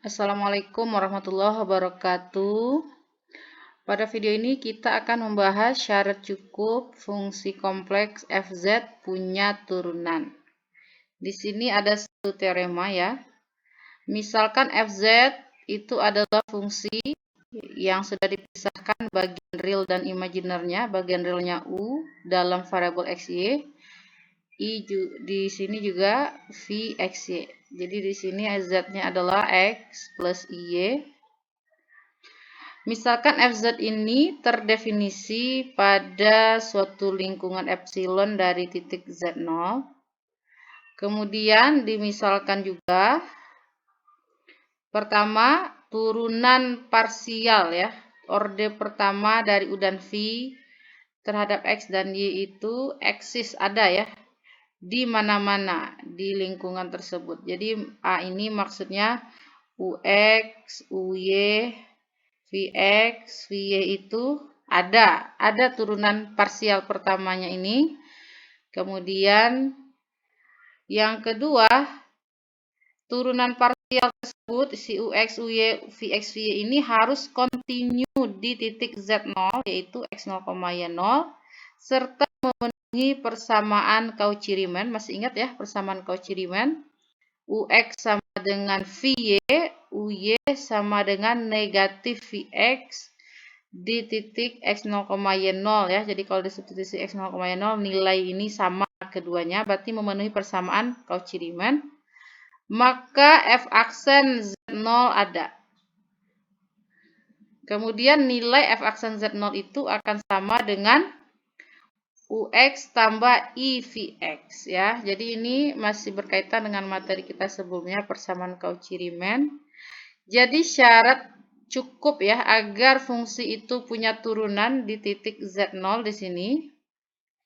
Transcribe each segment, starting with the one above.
Assalamualaikum warahmatullahi wabarakatuh. Pada video ini kita akan membahas syarat cukup fungsi kompleks fz punya turunan. Di sini ada satu teorema ya. Misalkan fz itu adalah fungsi yang sudah dipisahkan bagian real dan imaginernya. Bagian realnya u dalam variabel xy. Di sini juga v xy. Jadi di sini z-nya adalah x plus y. Misalkan fz ini terdefinisi pada suatu lingkungan epsilon dari titik z0. Kemudian dimisalkan juga pertama turunan parsial ya. Orde pertama dari u dan v terhadap x dan y itu eksis ada ya di mana-mana di lingkungan tersebut. Jadi A ini maksudnya ux, uy, vx, vy itu ada turunan parsial pertamanya ini. Kemudian yang kedua, turunan parsial tersebut si ux, uy, vx, vy ini harus kontinu di titik z0 yaitu x0, y0 serta memenuhi persamaan Cauchy-Riemann. Masih ingat ya persamaan Cauchy-Riemann? Ux sama dengan vy, uy sama dengan negatif vx di titik x0, y0 ya. Jadi kalau di substitusi x0, y0 nilai ini sama keduanya, berarti memenuhi persamaan Cauchy-Riemann. Maka f aksen z0 ada. Kemudian nilai f aksen z0 itu akan sama dengan ux tambah ivx ya. Jadi ini masih berkaitan dengan materi kita sebelumnya, persamaan Cauchy-Riemann. Jadi syarat cukup ya agar fungsi itu punya turunan di titik z0 di sini.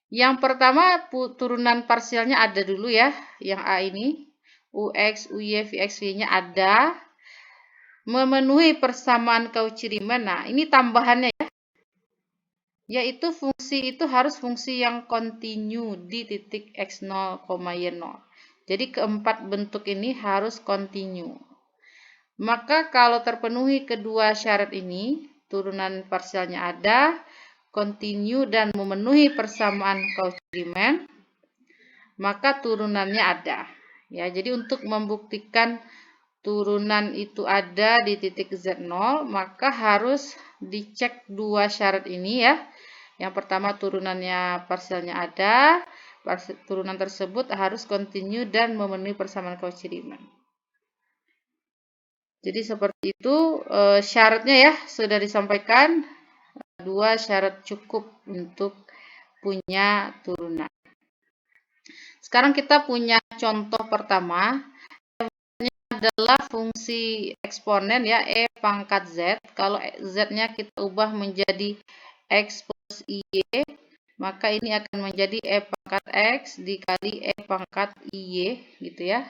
Yang pertama turunan parsialnya ada dulu ya, yang A ini. Ux, uy, vx, y-nya ada. Memenuhi persamaan Cauchy-Riemann. Nah, ini tambahannya ya. Yaitu fungsi itu harus fungsi yang kontinu di titik x0, y0. Jadi keempat bentuk ini harus kontinu. Maka kalau terpenuhi kedua syarat ini, turunan parsialnya ada, kontinu dan memenuhi persamaan Cauchy-Riemann, maka turunannya ada. Ya, jadi untuk membuktikan turunan itu ada di titik z0, maka harus dicek dua syarat ini ya. Yang pertama turunannya parsialnya ada, turunan tersebut harus kontinu dan memenuhi persamaan Cauchy-Riemann. Jadi seperti itu syaratnya ya sudah disampaikan, dua syarat cukup untuk punya turunan. Sekarang kita punya contoh pertama. Ini adalah fungsi eksponen ya e pangkat z. Kalau z-nya kita ubah menjadi x plus y, maka ini akan menjadi e pangkat x dikali e pangkat y gitu ya.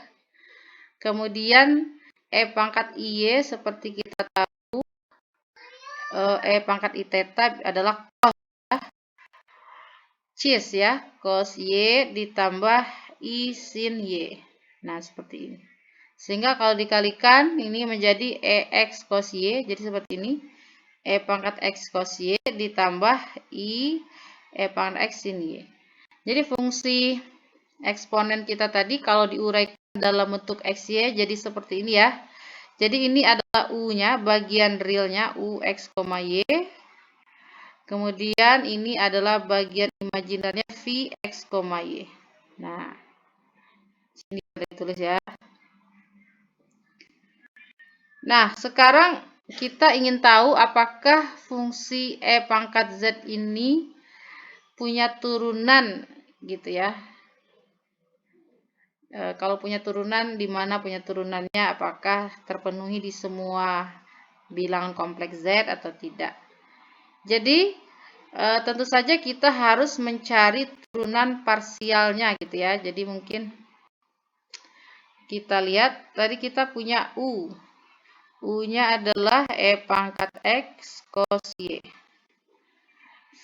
Kemudian e pangkat y seperti kita tahu e pangkat i theta adalah cos ya. Cis ya, cos y ditambah i sin y. Nah, seperti ini. Sehingga kalau dikalikan ini menjadi ex cos y, jadi seperti ini. E pangkat x cos y ditambah i e pangkat x sin y. Jadi fungsi eksponen kita tadi kalau diuraikan dalam bentuk xy jadi seperti ini ya. Jadi ini adalah u-nya, bagian realnya ux, y. Kemudian ini adalah bagian imajinernya vx, y. Nah, sini ada ditulis ya. Nah, sekarang kita ingin tahu apakah fungsi e pangkat z ini punya turunan gitu ya. Kalau punya turunan, di mana punya turunannya, apakah terpenuhi di semua bilangan kompleks z atau tidak. Jadi tentu saja kita harus mencari turunan parsialnya gitu ya. Jadi mungkin kita lihat tadi kita punya u. U-nya adalah e pangkat x cos y.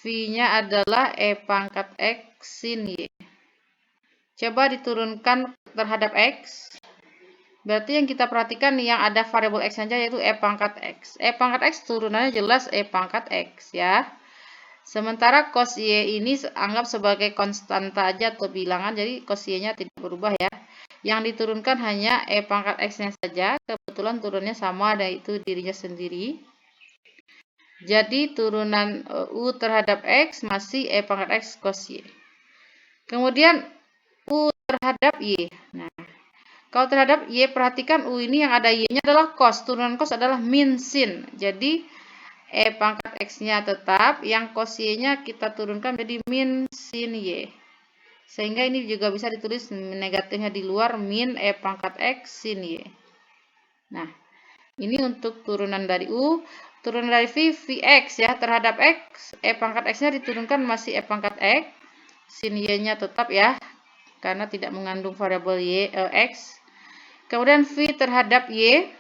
V-nya adalah e pangkat x sin y. Coba diturunkan terhadap x. Berarti yang kita perhatikan yang ada variabel X saja yaitu E pangkat X. E pangkat X turunannya jelas E pangkat X ya. Sementara cos Y ini anggap sebagai konstanta aja atau bilangan, jadi cos Y-nya tidak berubah ya. Yang diturunkan hanya E pangkat X-nya saja, kebetulan turunnya sama, yaitu dirinya sendiri. Jadi turunan U terhadap X masih E pangkat X cos Y. Kemudian U terhadap Y. Nah, kalau terhadap Y, perhatikan U ini yang ada Y-nya adalah cos. Turunan cos adalah min sin. Jadi E pangkat X-nya tetap, yang cos Y-nya kita turunkan jadi min sin Y. Sehingga ini juga bisa ditulis negatifnya di luar, min E pangkat X sin Y. Nah, ini untuk turunan dari U. Turunan dari Vx ya, terhadap X, E pangkat X-nya diturunkan masih E pangkat X. Sin Y-nya tetap ya, karena tidak mengandung variabel X. Kemudian V terhadap Y.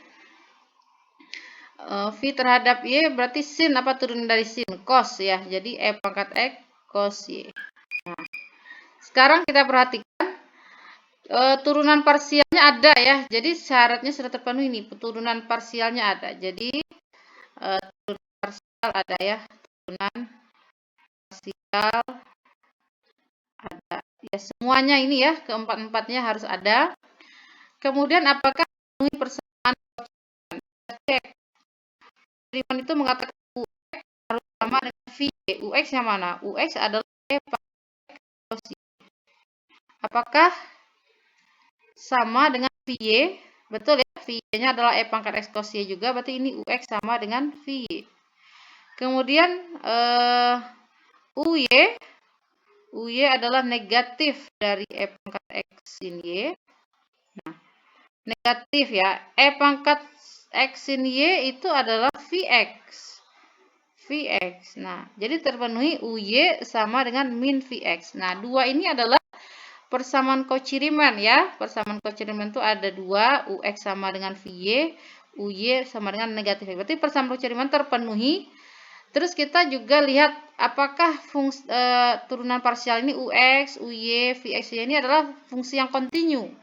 V terhadap Y berarti sin apa turunan dari sin? Cos ya. Jadi E pangkat X cos Y. Nah, sekarang kita perhatikan turunan parsialnya ada ya. Jadi syaratnya sudah terpenuhi nih. Turunan parsialnya ada. Jadi turunan parsial ada ya. Turunan parsial ada. Ya semuanya ini ya. Keempat-empatnya harus ada. Kemudian apakah memenuhi persamaan? Cek. Eksperimen itu mengatakan UX harus sama dengan V. UX yang mana? UX adalah E pangkat cos Y. Apakah sama dengan VY? Betul ya, VY-nya adalah E pangkat X cos Y juga, berarti ini UX sama dengan VY. Kemudian UY adalah negatif dari E pangkat X sin Y. Nah, negatif ya. E pangkat X sin Y itu adalah Vx. Vx. Nah, jadi terpenuhi UY sama dengan min Vx. Nah, dua ini adalah persamaan kociriman ya. Persamaan kociriman itu ada dua, UX sama dengan VY, UY sama dengan negatif. Berarti persamaan kociriman terpenuhi. Terus kita juga lihat apakah turunan parsial ini UX, UY, Vx ini adalah fungsi yang kontinu.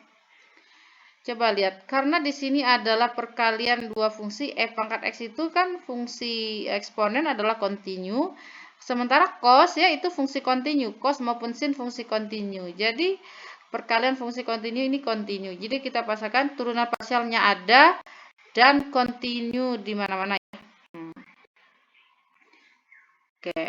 Coba lihat, karena di sini adalah perkalian dua fungsi, E pangkat X itu kan fungsi eksponen adalah kontinu. Sementara cos ya itu fungsi kontinu, cos maupun sin fungsi kontinu. Jadi perkalian fungsi kontinu ini kontinu. Jadi kita pastikan turunan parsialnya ada dan kontinu di mana-mana ya. Oke.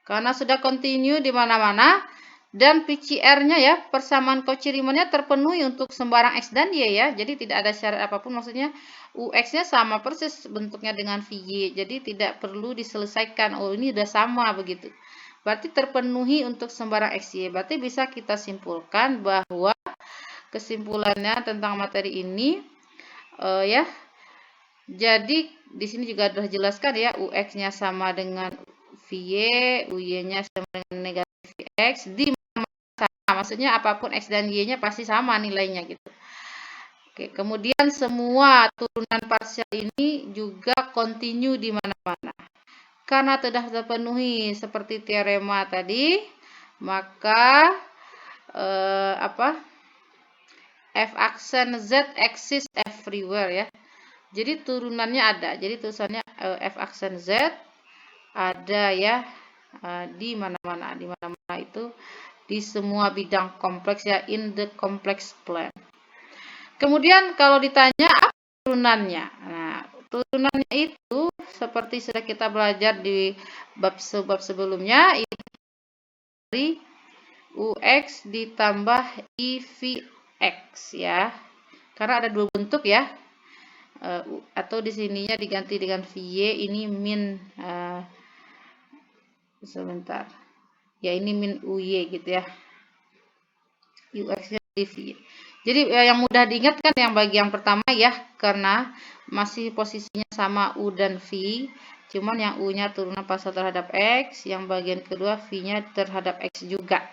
Karena sudah kontinu di mana-mana dan PCR-nya ya, persamaan kocirimannya terpenuhi untuk sembarang X dan Y ya. Jadi tidak ada syarat apapun, maksudnya UX-nya sama persis bentuknya dengan VY. Jadi tidak perlu diselesaikan. Oh, ini udah sama begitu. Berarti terpenuhi untuk sembarang X, Y. Berarti bisa kita simpulkan bahwa kesimpulannya tentang materi ini ya. Jadi di sini juga sudah jelaskan ya, UX-nya sama dengan VY, UY-nya sama dengan negatif X, di sama, maksudnya apapun X dan Y-nya pasti sama nilainya gitu. Oke, kemudian semua turunan parsial ini juga kontinu di mana-mana. Karena sudah terpenuhi seperti teorema tadi, maka F aksen Z exists everywhere ya. Jadi turunannya ada. Jadi tulisannya F aksen Z ada ya di mana-mana. Di mana-mana itu di semua bidang kompleks ya, in the complex plan. Kemudian kalau ditanya apa turunannya? Nah, turunannya itu seperti sudah kita belajar di bab sebelumnya, ini dari UX ditambah IVX ya. Karena ada dua bentuk ya. Atau di sininya diganti dengan VY, ini min sebentar. Ya ini min UY gitu ya. UX-nya di VY. Jadi yang mudah diingat kan yang bagian pertama ya, karena masih posisinya sama U dan V, cuman yang U-nya turunan parsial terhadap X, yang bagian kedua V-nya terhadap X juga.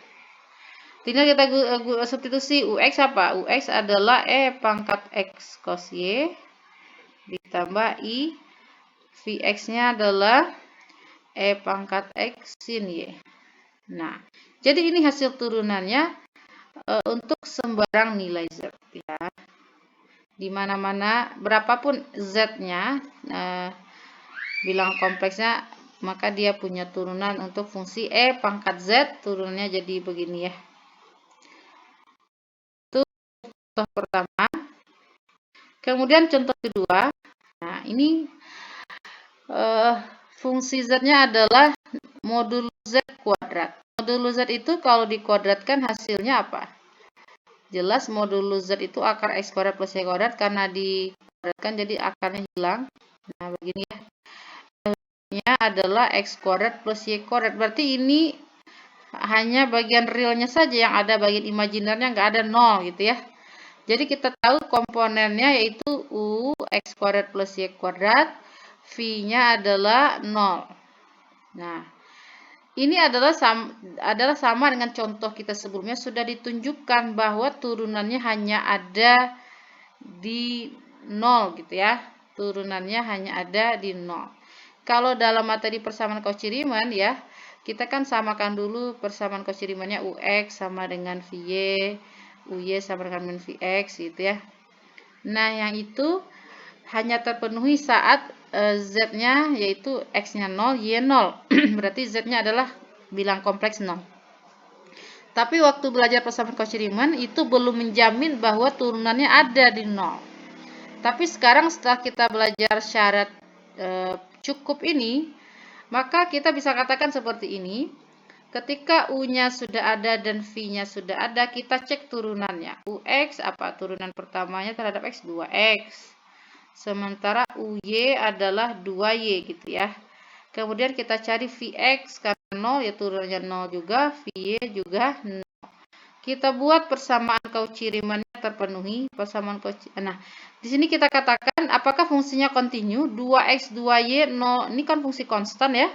Tinggal kita substitusi UX apa? UX adalah E pangkat X cos Y ditambah I, Vx-nya adalah E pangkat X sin Y. Nah, jadi ini hasil turunannya. untuk sembarang nilai Z ya. Di mana-mana berapapun Z-nya, bilang kompleksnya, maka dia punya turunan untuk fungsi E pangkat Z, turunannya jadi begini ya. Itu contoh pertama. Kemudian contoh kedua, nah ini fungsi Z-nya adalah modulo Z kuadrat. Modulo Z itu kalau dikuadratkan hasilnya apa? Jelas modulo Z itu akar X kuadrat plus Y kuadrat, karena dikuadratkan jadi akarnya hilang. Nah begini ya. Nya adalah X kuadrat plus Y kuadrat. Berarti ini hanya bagian realnya saja yang ada, bagian imajinernya nggak ada, 0 gitu ya. Jadi kita tahu komponennya yaitu U X kuadrat plus Y kuadrat, V-nya adalah 0. Nah, ini adalah sama dengan contoh kita sebelumnya, sudah ditunjukkan bahwa turunannya hanya ada di 0 gitu ya. Turunannya hanya ada di 0. Kalau dalam materi persamaan Cauchy Riemann ya, kita kan samakan dulu persamaan Cauchy Riemann-nya UX sama dengan VY, UY sama dengan min VX gitu ya. Nah, yang itu hanya terpenuhi saat Z-nya yaitu X-nya 0, Y 0. Berarti Z-nya adalah bilang kompleks 0. Tapi waktu belajar persamaan Cauchy Riemann itu belum menjamin bahwa turunannya ada di 0. Tapi sekarang setelah kita belajar syarat cukup ini, maka kita bisa katakan seperti ini. Ketika U-nya sudah ada dan V-nya sudah ada, kita cek turunannya. UX apa? Turunan pertamanya terhadap X 2X. Sementara UY adalah 2Y gitu ya. Kemudian kita cari VX karena 0 ya turunannya 0 juga, VY juga 0. Kita buat persamaan Cauchy Riemann-nya terpenuhi, persamaan Cauchy. Nah, di sini kita katakan apakah fungsinya kontinu, 2x 2y 0. Ini kan fungsi konstan ya.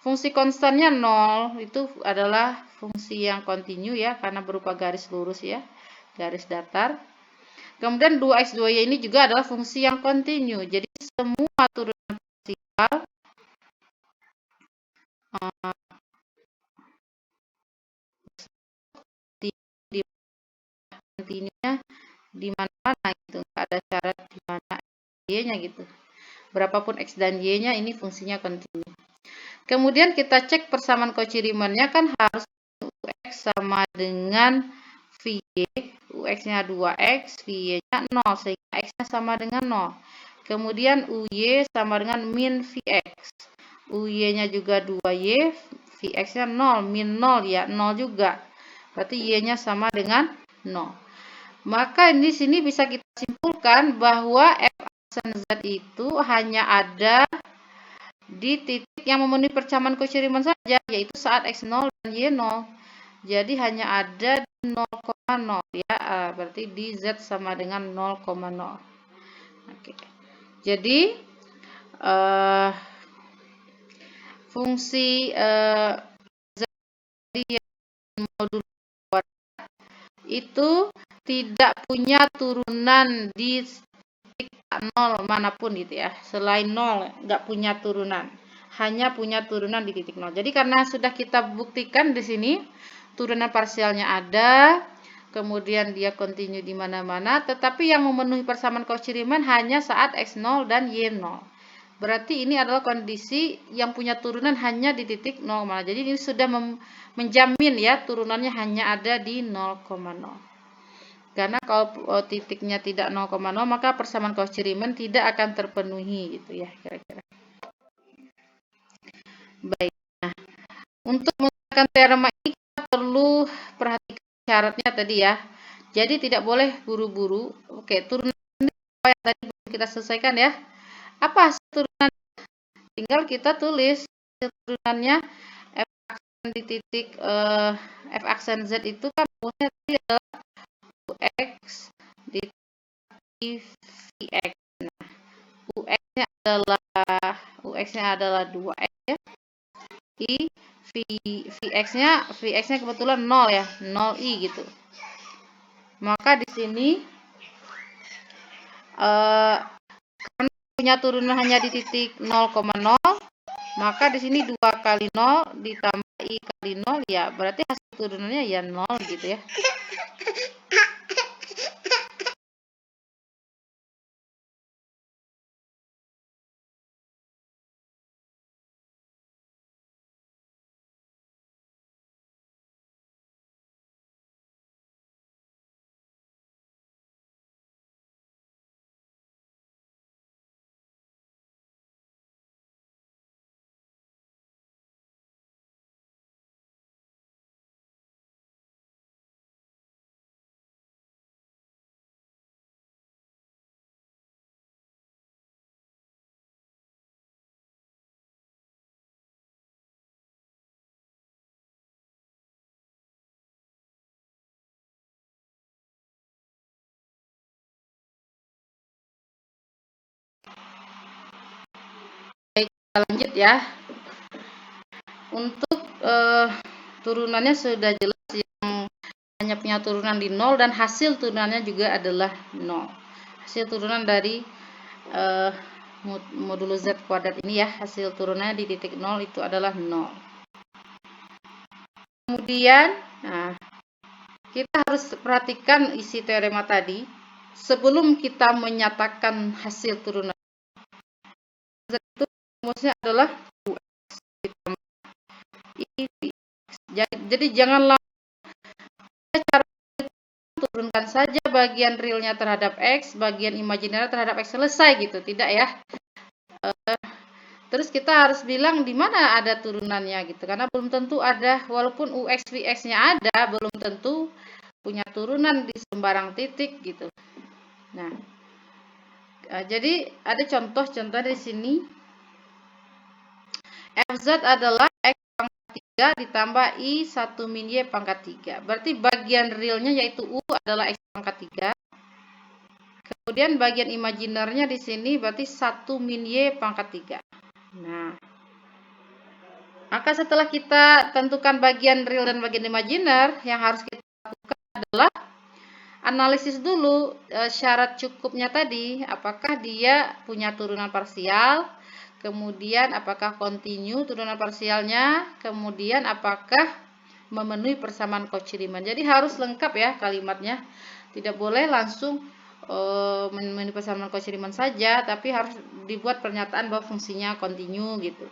Fungsi konstannya 0, itu adalah fungsi yang kontinu ya, karena berupa garis lurus ya, garis datar. Kemudian 2x 2y ini juga adalah fungsi yang kontinu. Jadi semua turunan parsial kontinunya di mana-mana gitu, nggak ada syarat di mana y-nya gitu. Berapapun x dan y-nya ini fungsinya kontinu. Kemudian kita cek persamaan Cauchy Riemann-nya kan harus UX sama dengan VY, UX-nya 2X, VY-nya 0, sehingga X-nya sama dengan 0. Kemudian UY sama dengan min VX. UY-nya juga 2Y, VX-nya 0, min 0 ya, 0 juga. Berarti Y-nya sama dengan 0. Maka di sini bisa kita simpulkan bahwa F aksen Z itu hanya ada di titik yang memenuhi persamaan Cauchy Riemann saja, yaitu saat X0 dan Y0. Jadi hanya ada di 0,0 ya, berarti di Z sama dengan 0,0. Oke. Jadi fungsi Z modulo kuadrat itu tidak punya turunan di titik 0 manapun gitu ya, selain 0 nggak punya turunan, hanya punya turunan di titik 0. Jadi karena sudah kita buktikan di sini turunan parsialnya ada, kemudian dia kontinu di mana-mana, tetapi yang memenuhi persamaan Cauchy Riemann hanya saat X0 dan Y0. Berarti ini adalah kondisi yang punya turunan hanya di titik 0. Jadi ini sudah menjamin ya turunannya hanya ada di 0,0. Karena kalau titiknya tidak 0,0 maka persamaan Cauchy Riemann tidak akan terpenuhi gitu ya kira-kira. Baik. Nah, untuk menggunakan teorema ini kita perlu perhatikan syaratnya tadi ya. Jadi tidak boleh buru-buru. Oke, turunan apa yang tadi kita selesaikan ya. Apa hasil turunan? Tinggal kita tulis hasil turunannya F aksen di titik F aksen Z itu kan rumusnya tadi adalah UX di VX. Nah, UX-nya adalah 2X ya. I VX-nya kebetulan 0 ya, 0i gitu. Maka di sini karena punya turunan hanya di titik 0,0, maka di sini 2 kali 0 ditambah i kali 0 ya, berarti hasil turunannya ya 0 gitu ya. lanjut ya. Untuk turunannya sudah jelas, yang hanya punya turunan di 0 dan hasil turunannya juga adalah 0. Hasil turunan dari modulo Z kuadrat ini ya, hasil turunannya di titik 0 itu adalah 0. Kemudian, nah, kita harus perhatikan isi teorema tadi sebelum kita menyatakan hasil turunan. Z itu rumusnya adalah UX ditambah I. Jadi janganlah cara turunkan saja bagian realnya terhadap X, bagian imajiner terhadap X, selesai gitu, tidak ya. Terus kita harus bilang di mana ada turunannya gitu, karena belum tentu ada, walaupun UX VX-nya ada, belum tentu punya turunan di sembarang titik gitu. Nah, jadi ada contoh-contoh di sini. FZ adalah X pangkat 3 ditambah I 1 min Y pangkat 3. Berarti bagian realnya yaitu U adalah X pangkat 3. Kemudian bagian imajinernya di sini berarti 1 min Y pangkat 3. Nah, maka setelah kita tentukan bagian real dan bagian imajiner, yang harus kita lakukan adalah analisis dulu syarat cukupnya tadi, apakah dia punya turunan parsial, kemudian apakah kontinu turunan parsialnya, kemudian apakah memenuhi persamaan Cauchy-Riemann. Jadi harus lengkap ya kalimatnya, tidak boleh langsung memenuhi persamaan Cauchy-Riemann saja, tapi harus dibuat pernyataan bahwa fungsinya kontinu gitu.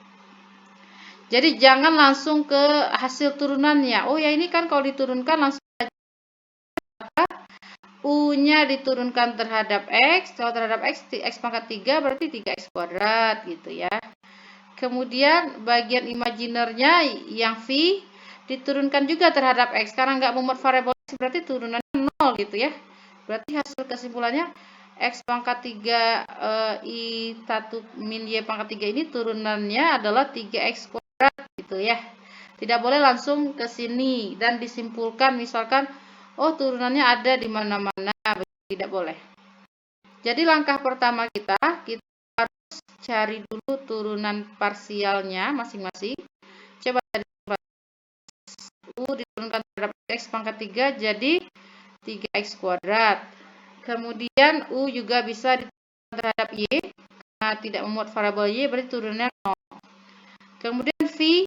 Jadi jangan langsung ke hasil turunannya. Oh ya, ini kan kalau diturunkan langsung U-nya diturunkan terhadap X. Kalau terhadap X, X pangkat 3 berarti 3X kuadrat gitu ya. Kemudian bagian imajinernya yang V diturunkan juga terhadap X. Karena nggak memuat variabel X berarti turunannya 0 gitu ya. Berarti hasil kesimpulannya X pangkat 3 I 1 min Y pangkat 3 ini turunannya adalah 3X kuadrat gitu ya. Tidak boleh langsung ke sini dan disimpulkan misalkan oh turunannya ada di mana-mana, tidak boleh. Jadi langkah pertama kita harus cari dulu turunan parsialnya masing-masing. Coba U diturunkan terhadap X pangkat 3 jadi 3X kuadrat. Kemudian U juga bisa diturunkan terhadap Y, karena tidak memuat variabel Y berarti turunannya 0. Kemudian V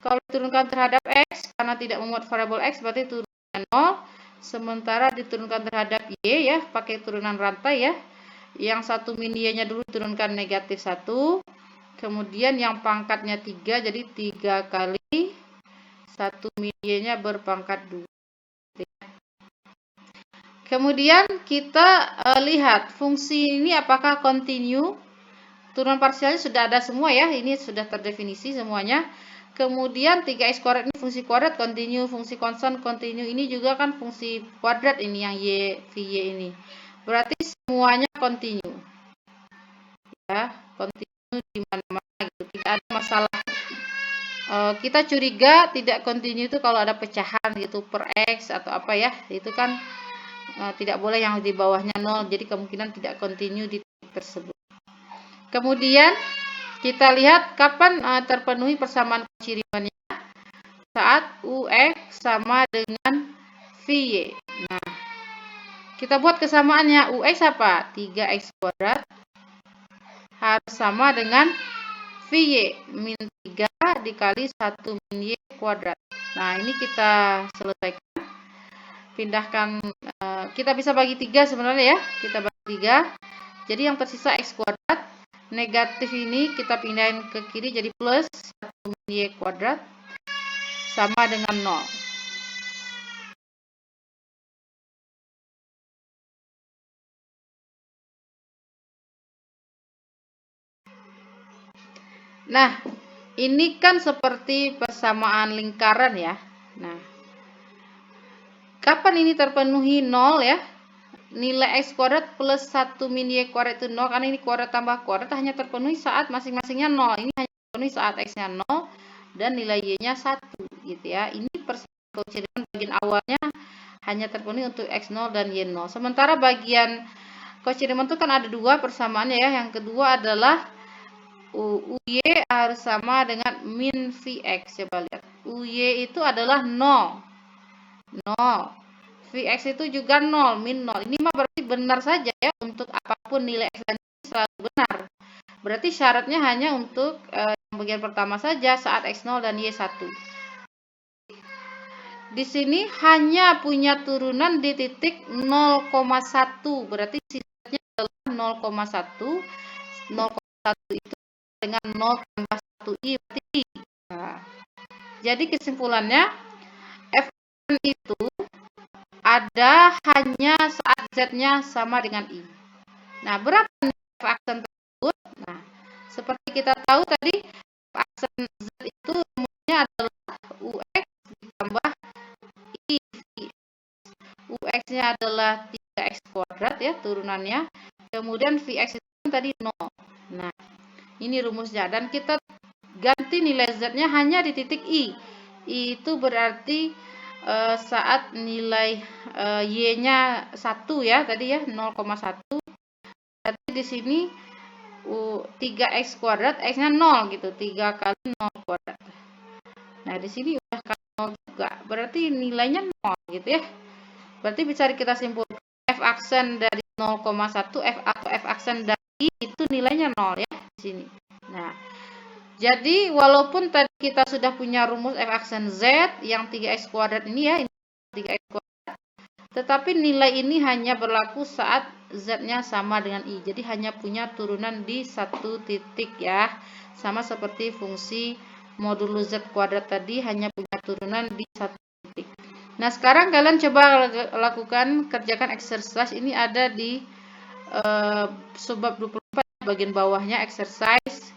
kalau diturunkan terhadap X karena tidak memuat variabel X berarti turunannya 0. Sementara diturunkan terhadap Y ya, pakai turunan rantai ya. Yang 1 min Y-nya dulu turunkan negatif 1. Kemudian yang pangkatnya 3, jadi 3 kali 1 min Y-nya berpangkat 2. Kemudian kita lihat fungsi ini apakah kontinu. Turunan parsialnya sudah ada semua ya, ini sudah terdefinisi semuanya. Kemudian 3X kuadrat ini fungsi kuadrat kontinu, fungsi konstan kontinu, ini juga kan fungsi kuadrat ini yang Y, VY ini. Berarti semuanya kontinu. Ya, kontinu di mana-mana gitu, tidak ada masalah. Kita curiga tidak kontinu itu kalau ada pecahan gitu per X atau apa ya, itu kan tidak boleh yang di bawahnya 0, jadi kemungkinan tidak kontinu di titik tersebut. Kemudian kita lihat kapan terpenuhi persamaan Cauchy-Riemannnya, saat UX sama dengan VY. Nah, kita buat kesamaannya. UX apa? 3X kuadrat harus sama dengan VY min 3 dikali 1 min Y kuadrat. Nah, ini kita selesaikan. Pindahkan, kita bisa bagi 3 sebenarnya ya. Kita bagi 3. Jadi yang tersisa X kuadrat. Negatif ini kita pindahin ke kiri jadi plus 1 min Y kuadrat sama dengan 0. Nah, ini kan seperti persamaan lingkaran ya. Nah, kapan ini terpenuhi 0 ya? Nilai X kuadrat plus 1 min Y kuadrat itu 0, karena ini kuadrat tambah kuadrat hanya terpenuhi saat masing-masingnya 0. Ini hanya terpenuhi saat X-nya 0 dan nilai Y-nya 1 gitu ya. Ini persamaan Cauchy-Riemann bagian awalnya hanya terpenuhi untuk X0 dan Y0. Sementara bagian Cauchy-Riemann itu kan ada dua persamaannya ya. Yang kedua adalah UY harus sama dengan min Vx. Coba lihat. UY itu adalah 0. 0. Vx itu juga 0, min 0. Ini mah berarti benar saja ya, untuk apapun nilai X dan Y selalu benar. Berarti syaratnya hanya untuk yang bagian pertama saja saat X0 dan Y1. Di sini hanya punya turunan di titik 0,1. Berarti sisanya adalah 0,1. 0,1 itu dengan 0 tambah 1i berarti I. Nah, jadi kesimpulannya F itu ada hanya saat Z-nya sama dengan I. Nah, berapa F aksen tersebut? Nah, seperti kita tahu tadi, F aksen Z itu rumusnya adalah UX ditambah I. UX-nya adalah 3X kuadrat ya turunannya. Kemudian Vx itu tadi 0. Nah, ini rumusnya. Dan kita ganti nilai Z-nya hanya di titik I. I itu berarti saat nilai Y-nya 1 ya tadi ya 0,1. Berarti di sini 3X kuadrat, X-nya 0 gitu. 3 kali 0 kuadrat. Nah, di sini udah kali 0 juga. Berarti nilainya 0 gitu ya. Berarti bisa kita simpulkan F aksen dari 0,1 F atau F aksen dari I itu nilainya 0 ya di sini. Nah, jadi walaupun tadi kita sudah punya rumus F aksen Z yang 3X kuadrat ini ya, ini 3X kuadrat, tetapi nilai ini hanya berlaku saat Z-nya sama dengan I. Jadi hanya punya turunan di satu titik ya. Sama seperti fungsi modulus Z kuadrat tadi hanya punya turunan di satu titik. Nah, sekarang kalian coba lakukan, kerjakan exercise. Ini ada di subbab 24 bagian bawahnya exercise.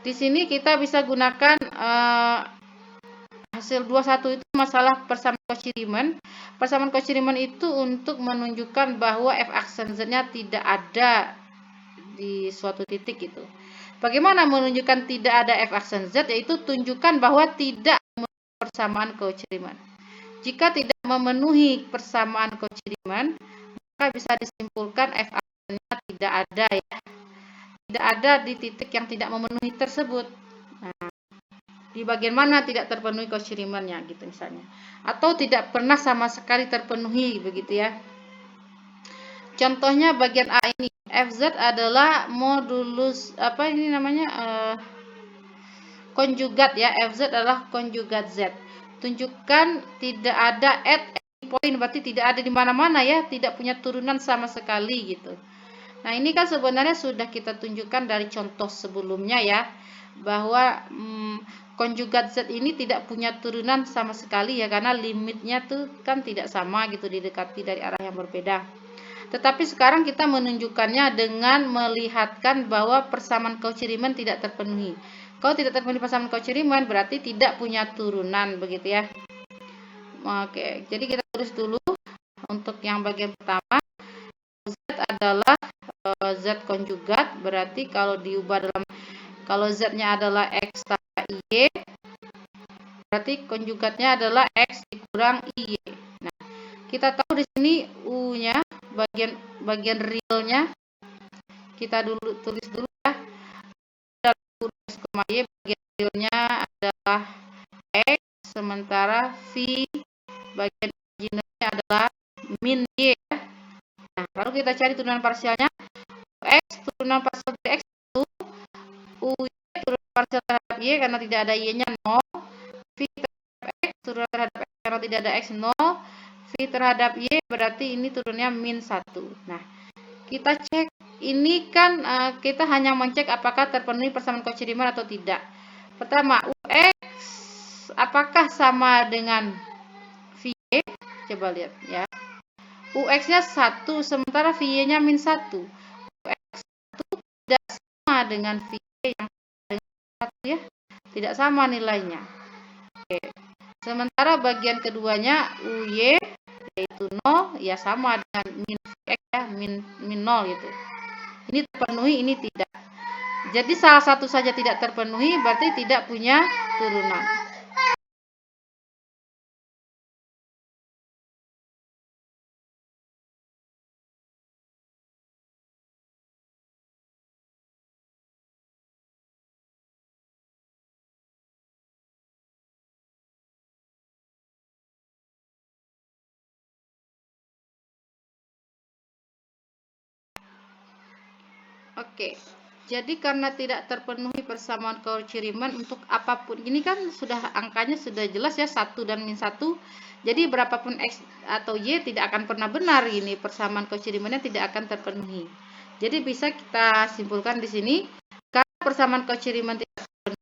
Di sini kita bisa gunakan hasil 21 itu masalah persamaan Cauchy-Riemann. Persamaan Cauchy-Riemann itu untuk menunjukkan bahwa F aksen Z-nya tidak ada di suatu titik itu. Bagaimana menunjukkan tidak ada F aksen Z? Yaitu tunjukkan bahwa tidak memenuhi persamaan Cauchy-Riemann. Jika tidak memenuhi persamaan Cauchy-Riemann, maka bisa disimpulkan F aksennya tidak ada ya. Tidak ada di titik yang tidak memenuhi tersebut. Nah, di bagian mana tidak terpenuhi Cauchy-Riemann-nya gitu misalnya. Atau tidak pernah sama sekali terpenuhi begitu ya. Contohnya bagian A ini, Fz adalah modulus apa ini namanya konjugat ya. Fz adalah konjugat Z. Tunjukkan tidak ada at any point, berarti tidak ada di mana-mana ya, tidak punya turunan sama sekali gitu. Nah, ini kan sebenarnya sudah kita tunjukkan dari contoh sebelumnya ya, bahwa konjugat Z ini tidak punya turunan sama sekali ya, karena limitnya tuh kan tidak sama gitu, didekati dari arah yang berbeda. Tetapi sekarang kita menunjukkannya dengan melihatkan bahwa persamaan Cauchy-Riemann tidak terpenuhi. Kalau tidak terpenuhi persamaan Cauchy-Riemann berarti tidak punya turunan begitu ya. Oke, jadi kita tulis dulu untuk yang bagian pertama. Z adalah Z konjugat, berarti kalau diubah kalau Z-nya adalah X tambah IY, berarti konjugatnya adalah X dikurang IY. Nah, kita tahu di sini U-nya bagian realnya kita dulu tulis dulu ya. X, Y bagian realnya adalah X, sementara V bagian originalnya adalah min Y ya. Nah, lalu kita cari turunan parsialnya. X turunan parsial dari X itu UY turunan parsial terhadap Y karena tidak ada Y-nya 0. V terhadap X turunan terhadap X karena tidak ada X 0. V terhadap Y berarti ini turunnya min 1. Nah, kita cek ini kan kita hanya mencek apakah terpenuhi persamaan Cauchy-Riemann atau tidak. Pertama, UX apakah sama dengan VY? Coba lihat ya. UX-nya 1 sementara VY-nya min 1. UX 1 tidak sama dengan VY yang dengan 1 ya. Tidak sama nilainya. Oke. Sementara bagian keduanya UY yaitu 0 ya sama dengan min VX ya, min 0 gitu. Ini terpenuhi, ini tidak. Jadi salah satu saja tidak terpenuhi berarti tidak punya turunan. Oke. Jadi karena tidak terpenuhi persamaan Cauchy-Riemann untuk apapun, ini kan sudah angkanya sudah jelas ya, 1 dan min 1. Jadi berapapun X atau Y tidak akan pernah benar, ini persamaan Cauchy-Riemann-nya tidak akan terpenuhi. Jadi bisa kita simpulkan di sini, karena persamaan Cauchy-Riemann tidak terpenuhi,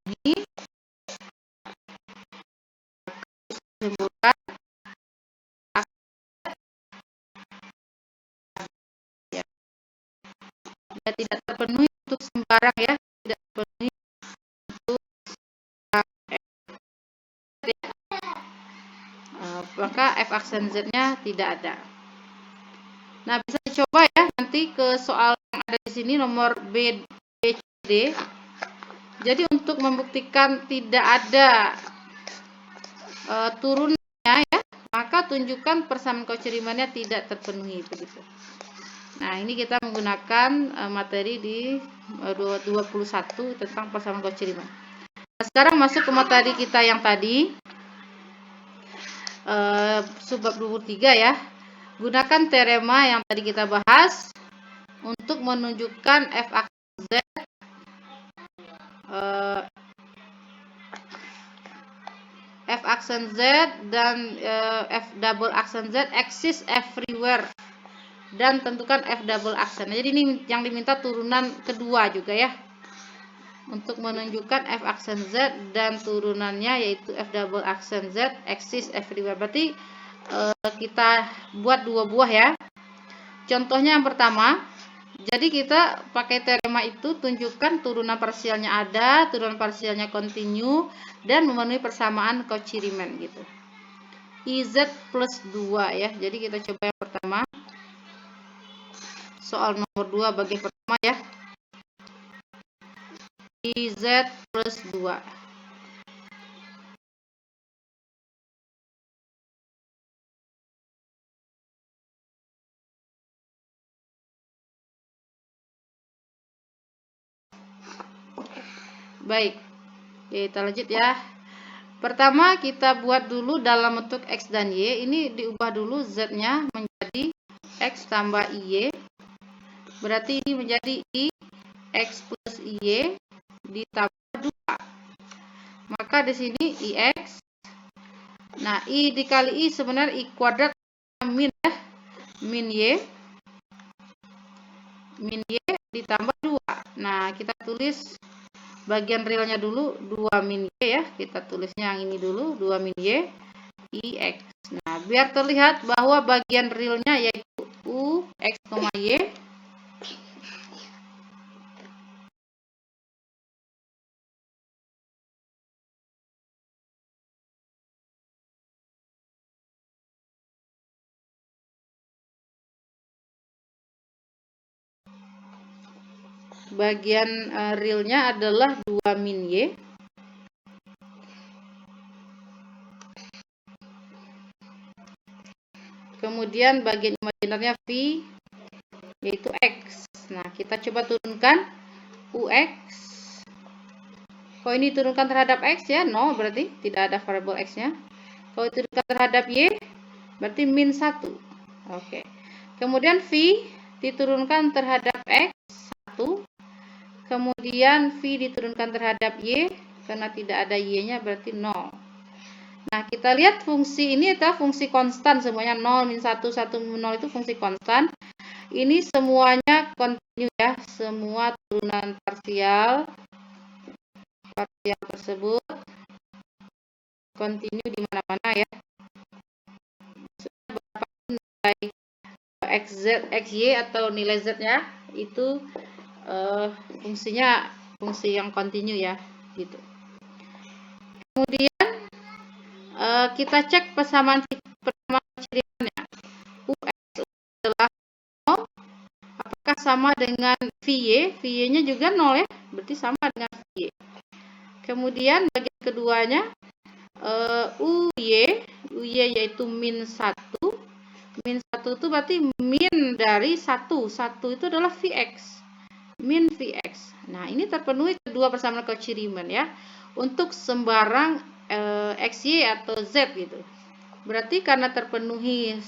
ini simpulkan ya, tidak terpenuhi untuk sembarang ya, tidak terpenuhi untuk maka f aksen z-nya tidak ada. Nah, bisa dicoba ya nanti ke soal yang ada di sini nomor B, C, D. Jadi untuk membuktikan tidak ada turunnya ya, maka tunjukkan persamaan Cauchy-Riemann-nya tidak terpenuhi begitu. Nah, ini kita menggunakan materi di 21 tentang persamaan Cauchy-Riemann. Nah, sekarang masuk ke materi kita yang tadi, subbab 23 ya. Gunakan teorema yang tadi kita bahas untuk menunjukkan f aksen z f aksen z dan f double aksen z exist everywhere, dan tentukan f double aksen. Jadi ini yang diminta turunan kedua juga ya, untuk menunjukkan f aksen z dan turunannya yaitu f double aksen z exist everywhere. Berarti kita buat 2 buah ya. Contohnya yang pertama, jadi kita pakai teorema itu, tunjukkan turunan parsialnya ada, turunan parsialnya kontinu, dan memenuhi persamaan Cauchy-Riemann gitu. IZ plus 2 ya. Jadi kita coba yang pertama. Soal nomor 2 bagian pertama ya. IZ plus 2. Baik, kita lanjut ya. Pertama kita buat dulu dalam bentuk X dan Y. Ini diubah dulu Z-nya menjadi X tambah IY. Berarti ini menjadi I X plus IY ditambah 2. Maka di sini IX. Nah, I dikali I sebenarnya I kuadrat min ya. Min Y. Min Y ditambah 2. Nah, kita tulis bagian realnya dulu 2 min Y ya. Kita tulisnya yang ini dulu 2 min Y IX. Nah, biar terlihat bahwa bagian realnya yaitu U X, Y. Bagian realnya adalah 2 min Y. Kemudian bagian imajinernya V yaitu X. Nah, kita coba turunkan UX. Kalau ini turunkan terhadap X ya, 0 berarti tidak ada variabel X-nya. Kalau turunkan terhadap Y berarti min 1. Oke. Kemudian V diturunkan terhadap X 1. Kemudian V diturunkan terhadap Y, karena tidak ada Y-nya berarti 0. Nah, kita lihat fungsi ini adalah fungsi konstan semuanya, 0, min 1, 1, min 0 itu fungsi konstan. Ini semuanya kontinu ya, semua turunan parsial tersebut kontinu di mana-mana ya. Berapapun nilai XZ, XY atau nilai Z-nya itu fungsinya fungsi yang kontinu ya, gitu. Kemudian kita cek persamaan Cauchy-Riemann-nya. UX adalah 0. Apakah sama dengan VY? VY-nya juga 0 ya, berarti sama dengan VY. Kemudian bagian keduanya UY yaitu min 1. Min 1 itu berarti min dari 1. 1 itu adalah VX. Min Vx. Nah, ini terpenuhi kedua persamaan Cauchy-Riemann ya. Untuk sembarang XY atau Z gitu. Berarti karena terpenuhi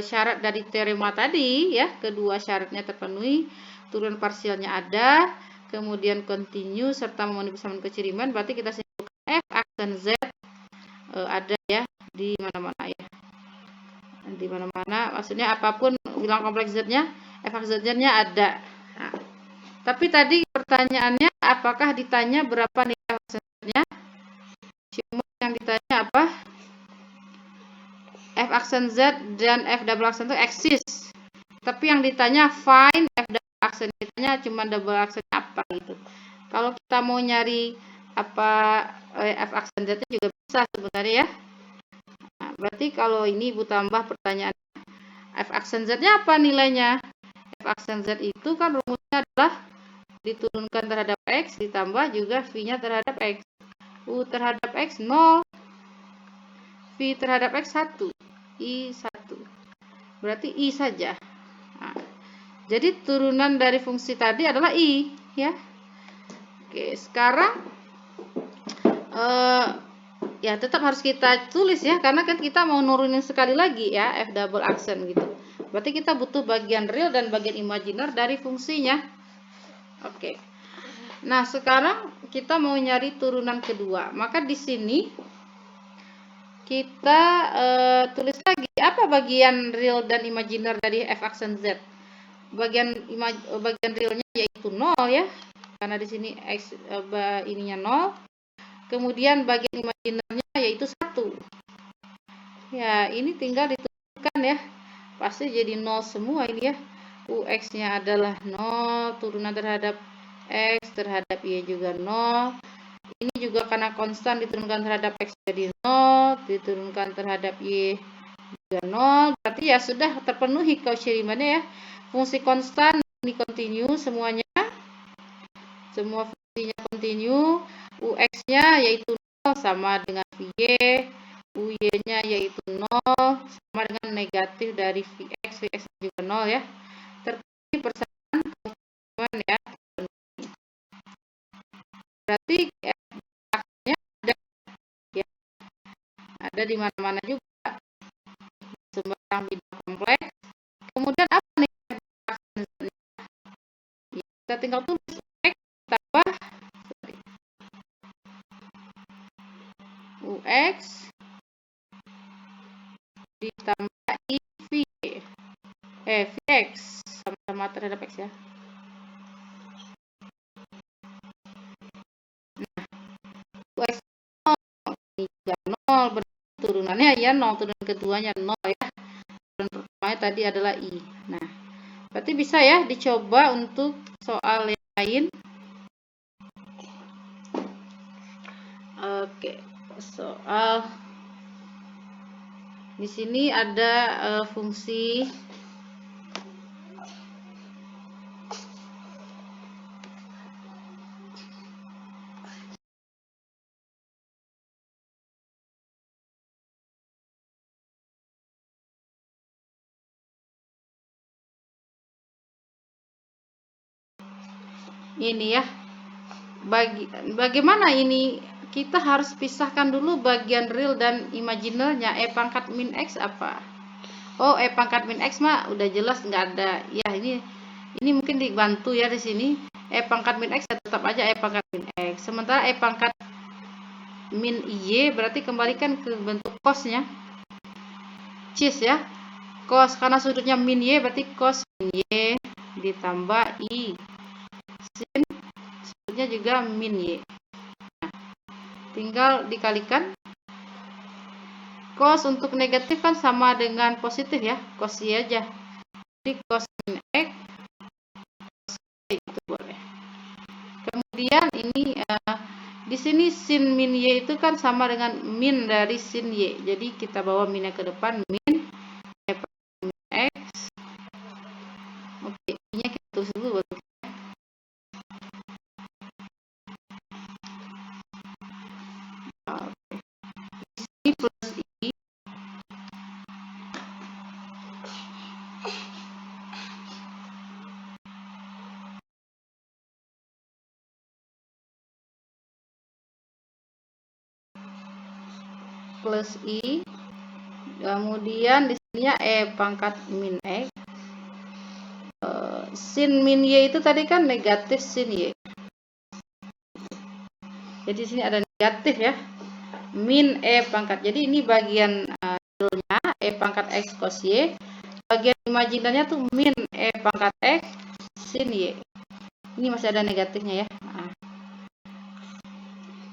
syarat dari teorema tadi ya, kedua syaratnya terpenuhi, turunan parsialnya ada, kemudian continue serta memenuhi persamaan keceriman, berarti kita simpulkan f aksen z ada ya di mana-mana ya. Di mana-mana maksudnya apapun bilang kompleks z-nya, f aksen z-nya ada. Nah, tapi tadi pertanyaannya apakah ditanya berapa nilai f aksen z-nya? Cuma yang ditanya apa? F aksen Z dan F double aksen itu eksis. Tapi yang ditanya find F double aksen, ditanya cuma double aksennya apa gitu. Kalau kita mau nyari apa F aksen Z juga bisa sebenarnya ya. Nah, berarti kalau ini Ibu tambah pertanyaan F aksen Z-nya apa nilainya? F aksen Z itu kan rumusnya adalah diturunkan terhadap X ditambah juga V-nya terhadap X. U terhadap X 0, V terhadap X 1. I 1. Berarti I saja. Nah, jadi turunan dari fungsi tadi adalah I. Ya. Oke, sekarang ya tetap harus kita tulis ya. Karena kan kita mau nurunin sekali lagi ya. F double aksen gitu. Berarti kita butuh bagian real dan bagian imajiner dari fungsinya. Oke. Nah, sekarang kita mau nyari turunan kedua. Maka di sini kita tulis lagi apa bagian real dan imajiner dari f aksen z. Bagian realnya yaitu 0 ya, karena di sini x ininya 0. Kemudian bagian imajinernya yaitu 1. Ya, ini tinggal ditentukan ya. Pasti jadi 0 semua ini ya. Ux-nya adalah 0, turunan terhadap x terhadap y juga 0. Ini juga karena konstan diturunkan terhadap X jadi 0, diturunkan terhadap Y juga 0. Berarti ya sudah terpenuhi Cauchy Riemann ya. Fungsi konstan ini continue semuanya. Semua fungsinya continue. UX-nya yaitu 0 sama dengan VY. UY-nya yaitu 0 sama dengan negatif dari VX. VX juga 0 ya. Terpenuhi persamaan Cauchy Riemann ya. Berarti ada di mana-mana juga, sembarang bidang kompleks. Kemudian apa nih ya, kita tinggal tulis X tambah UX ditambah IV VX sama-sama terhadap X ya. Nah, UX 0 ini juga 0, turunannya ya 0, turunan keduanya 0 ya. Turunan pertamanya tadi adalah I. Nah, berarti bisa ya dicoba untuk soal yang lain. Oke, soal di sini ada fungsi ini ya. Bagaimana ini? Kita harus pisahkan dulu bagian real dan imajinernya. E pangkat min X apa? Oh, E pangkat min X mah udah jelas nggak ada. Ya, ini mungkin dibantu ya di sini. E pangkat min X tetap aja E pangkat min X. Sementara E pangkat min Y berarti kembalikan ke bentuk cosnya. Cis ya. Cos karena sudutnya min Y berarti cos min Y ditambah I. Sin sudutnya juga min Y. Tinggal dikalikan. Cos untuk negatif kan sama dengan positif ya, cos Y aja. Jadi cos min X, cos Y itu boleh. Kemudian ini di sini sin min Y itu kan sama dengan min dari sin Y. Jadi kita bawa minnya ke depan, min X. Oke, ini kita tulis dulu. Plus I Kemudian di sini E pangkat min X. Sin min Y itu tadi kan negatif sin Y. Jadi di sini ada negatif ya. Min E pangkat. Jadi ini bagian realnya E pangkat X cos Y. Bagian imajinernya tuh min E pangkat X sin Y. Ini masih ada negatifnya ya. Nah.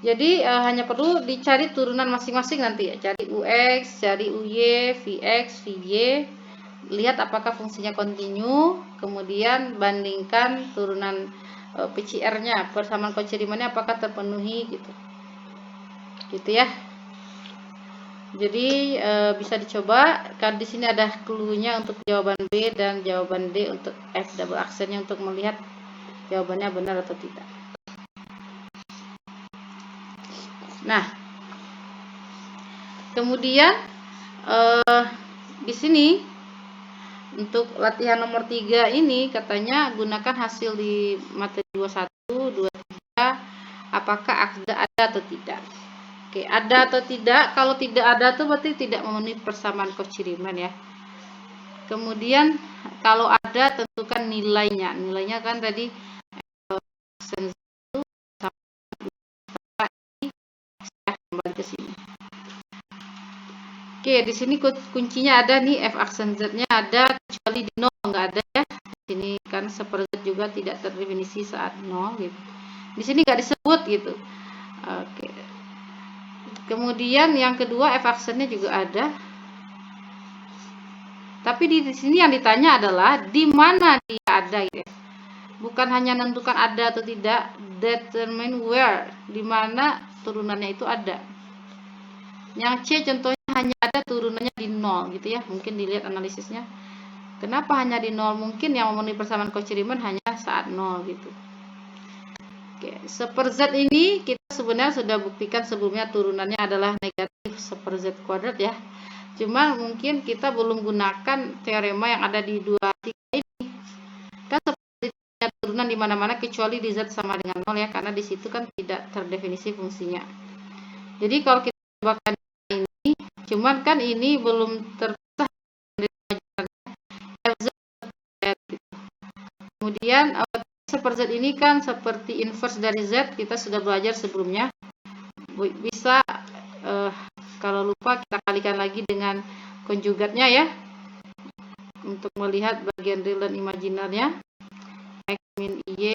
Jadi hanya perlu dicari turunan masing-masing nanti ya. Cari UX, cari UY, VX, VY. Lihat apakah fungsinya kontinu. Kemudian bandingkan turunan PCR-nya, persamaan kocerimannya apakah terpenuhi gitu. Gitu ya. Jadi bisa dicoba. Kan di sini ada clue-nya untuk jawaban B dan jawaban D untuk F double aksennya untuk melihat jawabannya benar atau tidak. Nah, kemudian di sini untuk latihan nomor 3 ini katanya gunakan hasil di materi 21, 23 apakah ada atau tidak. Oke, ada atau tidak? Kalau tidak ada tuh berarti tidak memenuhi persamaan kociriman ya. Kemudian kalau ada tentukan nilainya. Nilainya kan tadi kembali ke sini. Oke, di sini kuncinya ada nih F aksen Z-nya ada kecuali di 0 nggak ada ya. Di sini kan seper Z juga tidak terdefinisi saat 0 gitu. Di sini nggak disebut gitu. Oke. Kemudian yang kedua F aksennya juga ada. Tapi di sini yang ditanya adalah di mana dia ada gitu. Bukan hanya menentukan ada atau tidak, determine where, di mana turunannya itu ada. Yang C contohnya hanya ada turunannya di 0 gitu ya. Mungkin dilihat analisisnya. Kenapa hanya di 0? Mungkin yang memenuhi persamaan kociriman hanya saat 0 gitu. Oke, seper Z ini kita sebenarnya sudah buktikan sebelumnya turunannya adalah negatif seper Z kuadrat ya. Cuma mungkin kita belum gunakan teorema yang ada di 23 ini. Kan seperti turunan di mana-mana kecuali di Z sama dengan 0 ya, karena di situ kan tidak terdefinisi fungsinya. Jadi kalau kita cobakan ini, cuman kan ini belum terpisah dari FZ. Kemudian seper Z ini kan seperti inverse dari Z, kita sudah belajar sebelumnya. Bisa kalau lupa kita kalikan lagi dengan konjugatnya ya, untuk melihat bagian real dan imajinernya. X min Y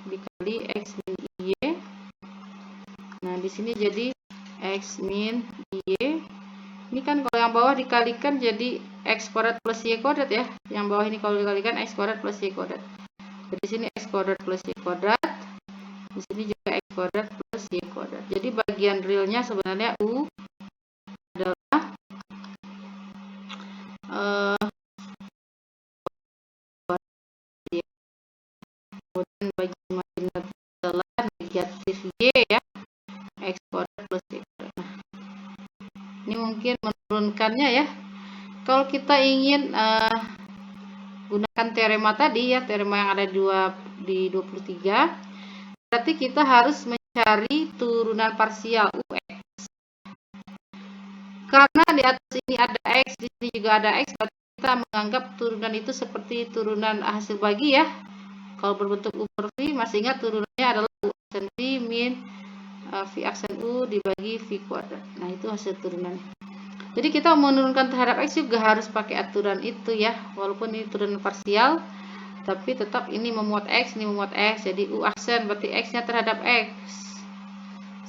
dikali X min Y. Nah, di sini jadi X min Y. Ini kan kalau yang bawah dikalikan jadi X kuadrat plus Y kuadrat ya. Yang bawah ini kalau dikalikan X kuadrat plus Y kuadrat. Jadi di sini X kuadrat plus Y kuadrat. Di sini juga X kuadrat plus Y kuadrat. Jadi bagian realnya sebenarnya U adalah kemudian bagi imajiner adalah negatif Y ya, X kuadrat plus Y kuadrat. Nah, ini mungkin menurunkannya ya. Kalau kita ingin gunakan teorema tadi ya, teorema yang ada di 23, berarti kita harus mencari turunan parsial UX. Karena di atas ini ada X, di sini juga ada X, berarti kita menganggap turunan itu seperti turunan hasil bagi ya. Kalau berbentuk U per V, masih ingat turunannya adalah U aksen V min V aksen U dibagi V kuadrat. Nah, itu hasil turunannya. Jadi kita menurunkan terhadap X juga harus pakai aturan itu ya. Walaupun ini turunan parsial, tapi tetap ini memuat X, ini memuat X. Jadi U aksen berarti X-nya terhadap X.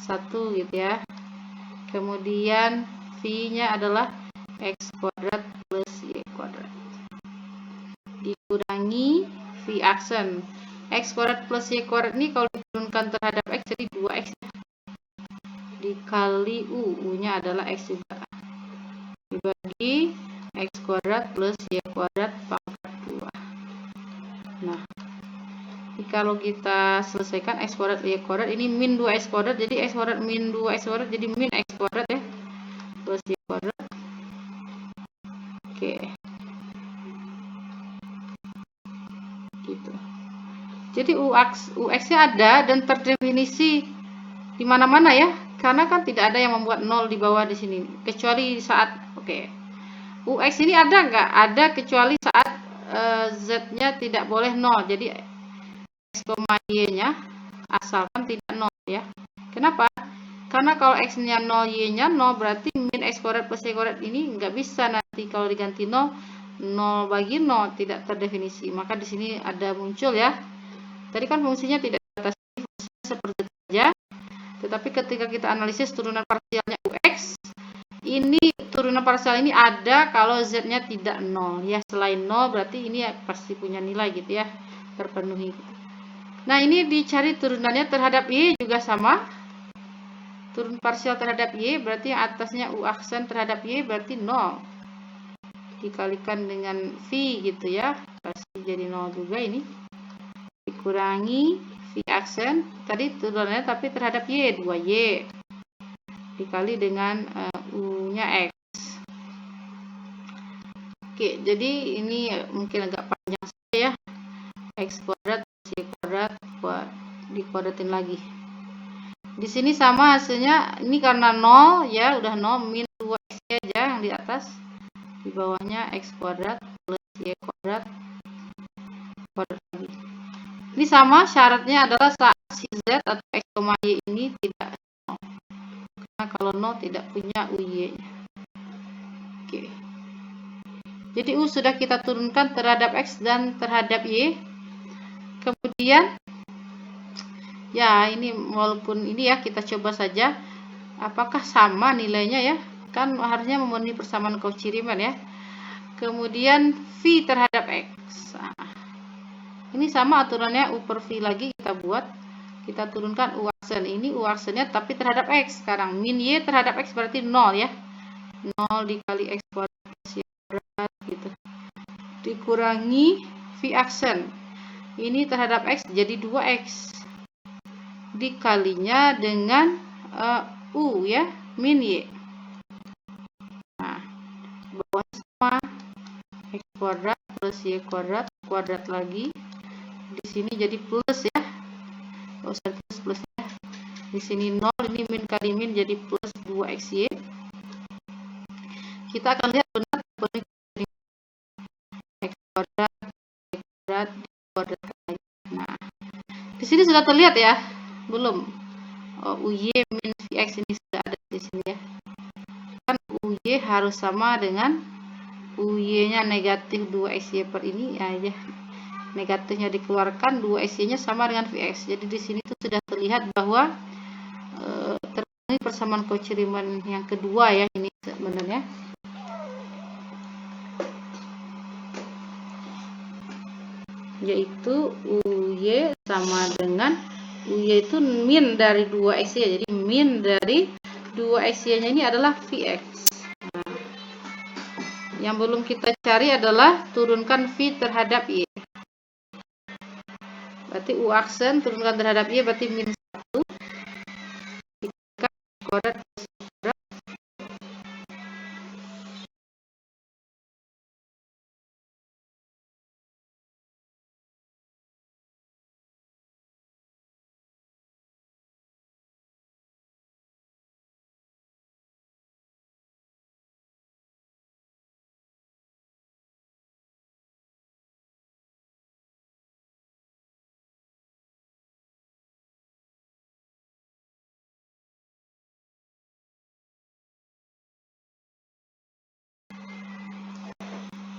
1 gitu ya. Kemudian V-nya adalah X kuadrat plus Y kuadrat. Dikurangi V aksen. X kuadrat plus Y kuadrat ini kalau diturunkan terhadap X jadi 2X. Dikali U. U-nya adalah X juga. Dibagi X kuadrat plus Y kuadrat pangkat 2. Nah, kalau kita selesaikan X kuadrat Y kuadrat ini min 2X kuadrat, jadi X kuadrat min 2X kuadrat jadi min X kuadrat ya plus Y kuadrat. Oke, gitu. Jadi UX-nya ada dan terdefinisi di mana-mana ya, karena kan tidak ada yang membuat 0 di bawah di sini kecuali saat oke. UX ini ada nggak? Ada, kecuali saat Z-nya tidak boleh 0. Jadi X, Y-nya asalkan tidak 0 ya. Kenapa? Karena kalau X-nya 0, Y-nya 0, berarti min X kuadrat plus Y kuadrat ini nggak bisa nanti kalau diganti 0, 0 bagi 0 tidak terdefinisi. Maka di sini ada muncul ya. Tadi kan fungsinya tidak dibatasi, fungsinya seperti itu saja. Tetapi ketika kita analisis turunan parsialnya UX, ini turunan parsial ini ada kalau Z-nya tidak 0 ya. Selain 0 berarti ini ya pasti punya nilai gitu ya, terpenuhi. Nah, ini dicari turunannya terhadap Y juga sama. Turun parsial terhadap Y berarti yang atasnya U aksen terhadap Y berarti 0. Dikalikan dengan V gitu ya, pasti jadi 0 juga ini. Dikurangi V aksen, tadi turunannya tapi terhadap Y, 2Y. Dikali dengan U-nya X. Oke, jadi ini mungkin agak panjang saja ya. X kuadrat plus Y kuadrat dikuadratin lagi. Di sini sama hasilnya, ini karena 0 ya, udah 0, min 2x aja yang di atas. Di bawahnya X kuadrat plus Y kuadrat lagi. Ini sama, syaratnya adalah saat si Z atau X, Y ini tidak 0. Karena kalau 0 tidak punya UY-nya. Oke. Jadi U sudah kita turunkan terhadap X dan terhadap Y. Kemudian ya ini walaupun ini ya kita coba saja apakah sama nilainya ya. Kan harusnya memenuhi persamaan Cauchy Riemann ya. Kemudian V terhadap X. Nah, ini sama aturannya U per V lagi kita buat. Kita turunkan U aksen. Ini U aksennya tapi terhadap X. Sekarang min Y terhadap X berarti 0 ya. 0 dikali X kuadrat plus Y kuadrat gitu. Dikurangi V aksen. Ini terhadap X jadi 2X. Dikalinya dengan U ya, min Y. Nah, bawah sama X kuadrat plus Y kuadrat, kuadrat lagi. Di sini jadi plus ya. Nggak usah plus ya. Di sini 0, ini min kali min jadi plus 2XY. Kita akan lihat benar X kuadrat, Y kuadrat, kuadrat lagi. Nah, di sini sudah terlihat ya? Belum? UY min VX ini sudah ada di sini ya. Kan UY harus sama dengan UY-nya negatif 2XY per ini ya. Negatifnya dikeluarkan, 2XY-nya sama dengan VX. Jadi di sini tuh sudah terlihat bahwa terpenuhi persamaan Cauchy Riemann yang kedua ya ini sebenarnya. Yaitu UY sama dengan UY itu min dari 2XY. Jadi min dari 2XY-nya ini adalah VX. Nah, yang belum kita cari adalah turunkan V terhadap Y. Berarti U aksen turunkan terhadap Y berarti min 1 dikali kuadrat plus kuadrat.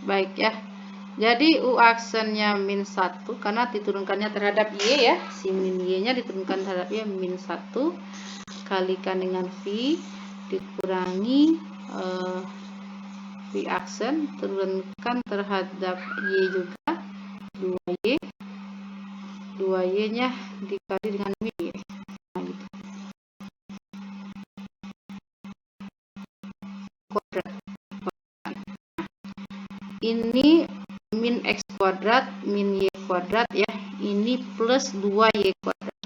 Baik ya. Jadi U aksennya min 1 karena diturunkannya terhadap Y ya. Si min Y-nya diturunkan terhadap Y min 1 kalikan dengan V dikurangi V aksen turunkan terhadap Y juga 2Y. 2Y-nya dikali dengan min Y. Nah, gitu. Kuadrat. Ini min X kuadrat min Y kuadrat ya, ini plus 2Y kuadrat,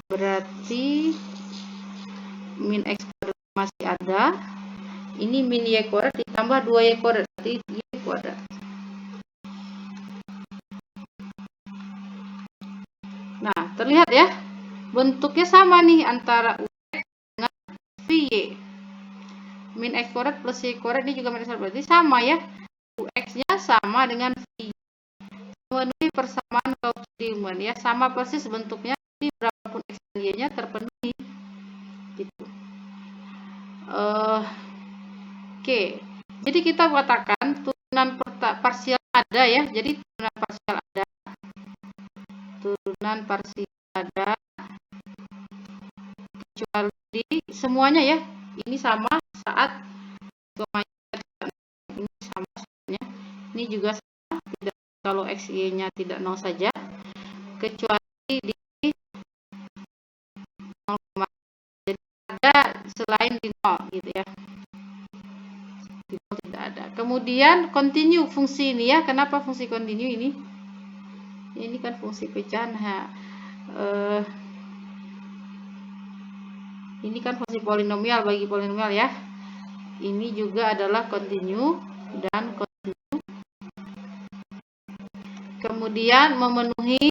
berarti min X kuadrat masih ada, ini min Y kuadrat ditambah 2Y kuadrat, berarti Y kuadrat. Nah, terlihat ya, bentuknya sama nih antara UX dengan VY. Min min X kuadrat plus Y kuadrat ini juga min X kuadrat, berarti sama ya, UX-nya sama dengan V. Memenuhi persamaan Cauchy-Riemann ya, sama persis bentuknya, jadi berapapun X dan Y-nya terpenuhi gitu. Oke, jadi kita katakan turunan parsial ada ya, jadi turunan parsial ada, kecuali semuanya ya, ini sama saat ini sama saatnya, ini juga sama, tidak, kalau X Y-nya tidak 0 saja, kecuali di 0, jadi ada selain di 0 gitu ya. Di 0 tidak ada. Kemudian continue fungsi ini ya, kenapa fungsi continue ini? Ini kan fungsi pecahan ya. Ini kan fungsi polinomial bagi polinomial ya. Ini juga adalah continue dan continue. Kemudian memenuhi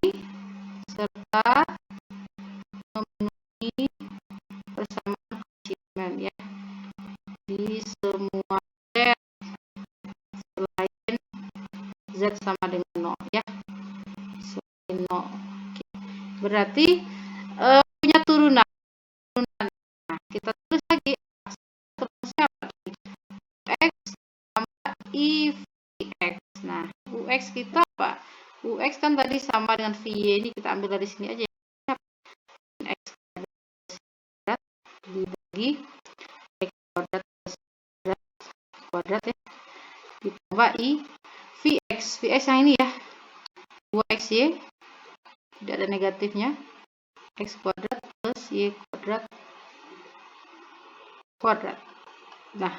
serta memenuhi persamaan Cauchy-Riemann ya di semua Z selain Z sama dengan 0 ya. Selain 0. Oke. Berarti punya turunan. Nah, kita tulis lagi terusnya X tambah I VX. Nah, UX kita apa? UX kan tadi sama dengan VY, ini kita ambil dari sini aja. X kuadrat dibagi X kuadrat plus kuadrat ya, ditambah I VX. VX yang ini ya, 2XY, tidak ada negatifnya, X kuadrat plus Y kuadrat kuadrat. Nah,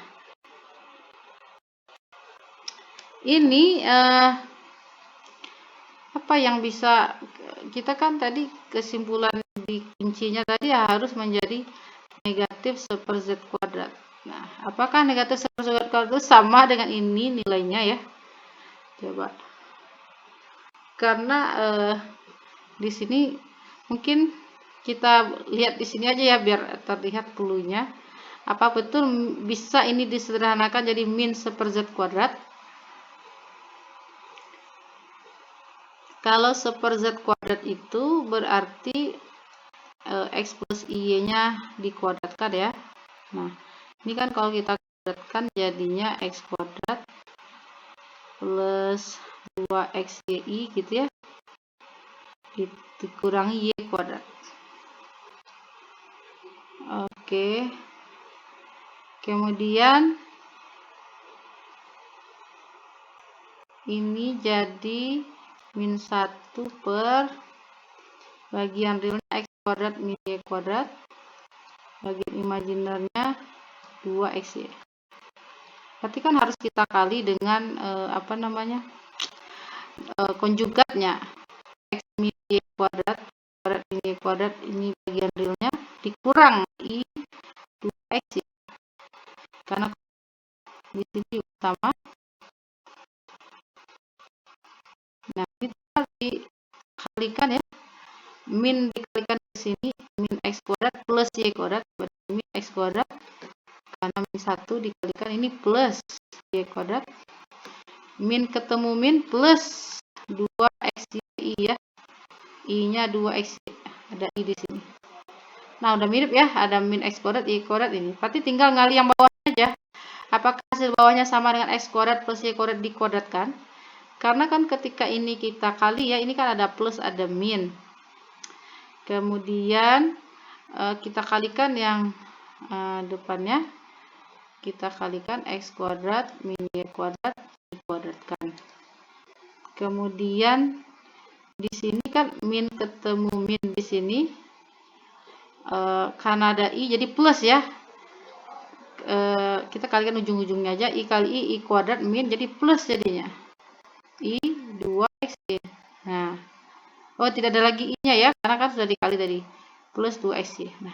ini apa yang bisa kita kan tadi kesimpulan di kuncinya tadi ya, harus menjadi negatif seper Z kuadrat. Nah, apakah negatif seper Z kuadrat itu sama dengan ini nilainya ya? Coba. Karena di sini mungkin kita lihat di sini aja ya biar terlihat cluenya. Apa betul bisa ini disederhanakan jadi min seper Z kuadrat? Kalau seper Z kuadrat itu berarti X plus Y-nya dikuadratkan ya. Nah, ini kan kalau kita kuadratkan jadinya X kuadrat plus 2XY gitu ya, dikurangi Y kuadrat. Oke. Kemudian ini jadi min 1 per bagian realnya X kuadrat min Y kuadrat, bagian imajinernya 2XY. Berarti kan harus kita kali dengan apa namanya, konjugatnya X min Y kuadrat min Y kuadrat, ini bagian realnya dikurang I 2X ya, karena di sini sama. Nah, ini dikalikan ya, min dikalikan ke sini, min X kuadrat plus Y kuadrat, berarti min X kuadrat, karena min 1 dikalikan ini plus Y kuadrat, min ketemu min plus 2XY ya, I-nya 2XY, ada I di sini. Nah, udah mirip ya, ada min X kuadrat, Y kuadrat ini. Berarti tinggal ngali yang bawahnya aja. Apakah hasil bawahnya sama dengan X kuadrat plus Y kuadrat dikuadratkan? Karena kan ketika ini kita kali ya, ini kan ada plus, ada min. Kemudian kita kalikan yang depannya, kita kalikan X kuadrat min Y kuadrat dikuadratkan. Kemudian di sini kan min ketemu min di sini, karena ada I jadi plus ya, kita kalikan ujung-ujungnya aja, I kali I kuadrat min jadi plus jadinya I 2XY. Nah, oh tidak ada lagi I nya ya, karena kan sudah dikali tadi, plus 2XY. Nah,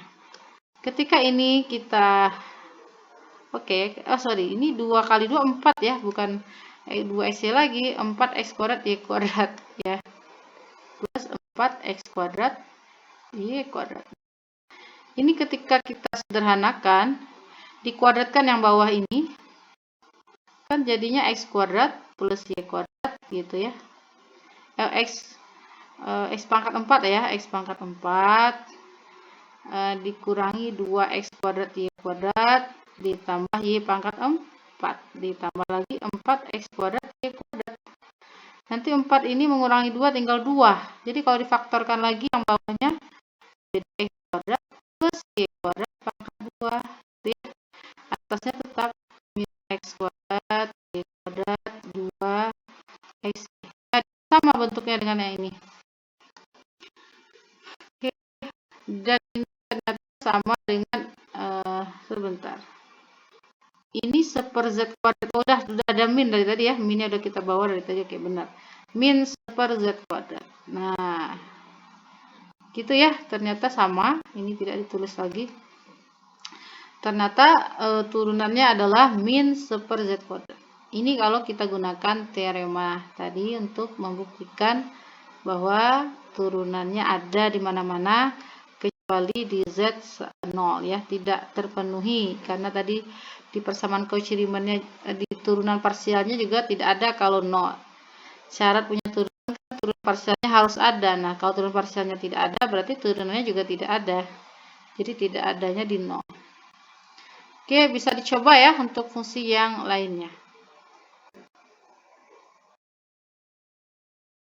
ketika ini kita ini 2 kali 2 4 ya, bukan 2XY lagi, 4X kuadrat Y kuadrat ya, plus 4X kuadrat Y kuadrat. Ini ketika kita sederhanakan, dikuadratkan yang bawah ini, kan jadinya x kuadrat plus y kuadrat gitu ya. X pangkat 4 ya, x pangkat 4 dikurangi 2x kuadrat y kuadrat ditambah y pangkat 4 ditambah lagi 4x kuadrat y kuadrat. Nanti 4 ini mengurangi 2 tinggal 2. Jadi kalau difaktorkan lagi yang bawahnya jadi x kuadrat plus y kuadrat pangkat 2. Jadi atasnya tetap x kuadrat y kuadrat 2x. Sama bentuknya dengan yang ini. Oke. Dan ini ternyata sama dengan sebentar. Ini seper z kuadrat. Oh, sudah ada min dari tadi ya. Minnya udah kita bawa dari tadi. Oke, benar. Min seper z kuadrat. Nah, gitu ya. Ternyata sama. Ini tidak ditulis lagi. Ternyata turunannya adalah min seper z kuadrat. Ini kalau kita gunakan teorema tadi untuk membuktikan bahwa turunannya ada di mana-mana kecuali di Z0 ya, tidak terpenuhi karena tadi di persamaan Cauchy-Riemann-nya di turunan parsialnya juga tidak ada kalau 0. Syarat punya turunan parsialnya harus ada. Nah, kalau turunan parsialnya tidak ada berarti turunannya juga tidak ada. Jadi tidak adanya di 0. Oke, bisa dicoba ya untuk fungsi yang lainnya.